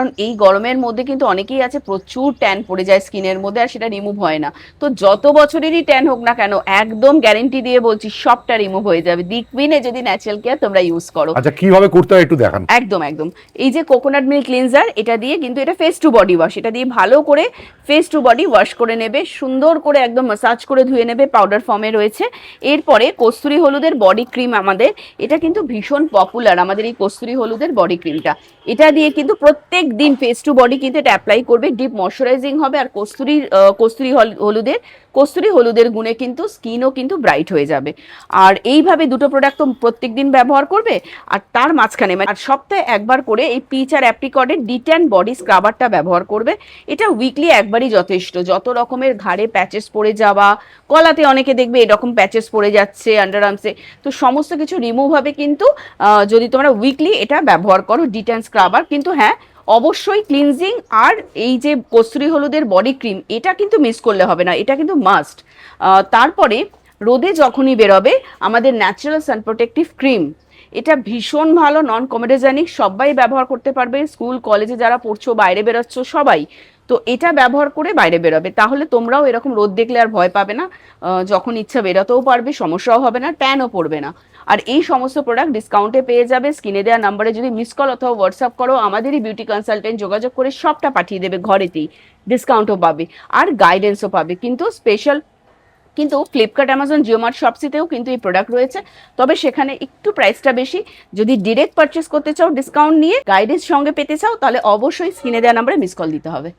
কারণ এই গরমের মধ্যে কিন্তু অনেকেই আছে প্রচুর ট্যান পড়ে যায় স্কিনের মধ্যে, আর সেটা রিমুভ হয় না। তো যত বছরেরই ট্যান হোক না কেন, একদম গ্যারেন্টি দিয়ে বলছি সবটা রিমুভ হয়ে যাবে দি কুইনে যদি ন্যাচারাল কেয়ার তোমরা ইউজ করো। আচ্ছা, কিভাবে করতে হয় একটু দেখান। একদম একদম। এই যে কোকোনাট মিল্ক ক্লিনজার, এটা দিয়ে কিন্তু এটা ফেস টু বডি ওয়াশ, এটা দিয়ে ভালো করে ফেস টু বডি ওয়াশ করে নেবে, সুন্দর করে একদম মাসাজ করে ধুয়ে নেবে, পাউডার ফর্মে রয়েছে। এরপরে কস্তুরি হলুদের বডি ক্রিম আমাদের, এটা কিন্তু ভীষণ পপুলার আমাদের এই কস্তুরি হলুদের বডি ক্রিমটা। এটা দিয়ে কিন্তু প্রত্যেক দিন ফেস টু বডি কিন্তু এটা অ্যাপ্লাই করবে, ডিপ ময়শ্চারাইজিং হবে। আর কস্তুরি হলুদের গুণে কিন্তু স্কিনও কিন্তু ব্রাইট হয়ে যাবে। আর এইভাবে দুটো প্রোডাক্ট তো প্রত্যেক দিন ব্যবহার করবে। আর তার মাঝখানে আর সপ্তাহে একবার করে এই পিচ আর অ্যাপ্রিকটের ডিট্যান বডি স্ক্রাবারটা ব্যবহার করবে। এটা উইকলি একবারই যথেষ্ট। যত রকমের ঘাড়ে প্যাচেস পড়ে যাওয়া, গলাতে অনেকে দেখবে এরকম প্যাচেস পড়ে যাচ্ছে, আন্ডার আর্মসে, তো সমস্ত কিছু রিমুভ হবে কিন্তু যদি তোমরা উইকলি এটা ব্যবহার করো ডিট্যান স্ক্রাবার। কিন্তু হ্যাঁ, অবশ্যই ক্লিনজিং আর এই যে কস্তুরি হলুদের বডি ক্রিম, এটা কিন্তু মিস করলে হবে না, এটা কিন্তু মাস্ট। তারপরে রোদে যখনই বেরোবে আমাদের ন্যাচারাল সান প্রোটেক্টিভ ক্রিম, এটা ভীষণ ভালো, নন কমেডোজেনিক, সবাই ব্যবহার করতে পারবে। স্কুল কলেজে যারা পড়ছো, বাইরে বেরোচ্ছ সবাই তো এটা ব্যবহার করে বাইরে বেরোবে, তাহলে তোমরাও এরকম রোদ দেখলে আর ভয় পাবে না। যখন ইচ্ছা বেরোতেও পারবে, সমস্যাও হবে না, ট্যানও পড়বে না। আর এই সমস্ত প্রোডাক্ট ডিসকাউন্টে পেয়ে যাবে। স্ক্রিনে দেওয়া নাম্বারে যদি মিস কল অথবা হোয়াটসঅ্যাপ করো, আমাদেরই বিউটি কনসালটেন্ট যোগাযোগ করে সবটা পাঠিয়ে দেবে ঘরেতেই। ডিসকাউন্টও পাবে আর গাইডেন্সও পাবে। কিন্তু ফ্লিপকার্ট, অ্যামাজন, জিওমার্ট, শপসিতেও কিন্তু এই প্রোডাক্ট রয়েছে, তবে সেখানে একটু প্রাইসটা বেশি। যদি ডিরেক্ট পারচেস করতে চাও ডিসকাউন্ট নিয়ে, গাইডেন্স সঙ্গে পেতে চাও, তাহলে অবশ্যই স্ক্রিনে দেওয়া নাম্বারে মিস কল দিতে হবে।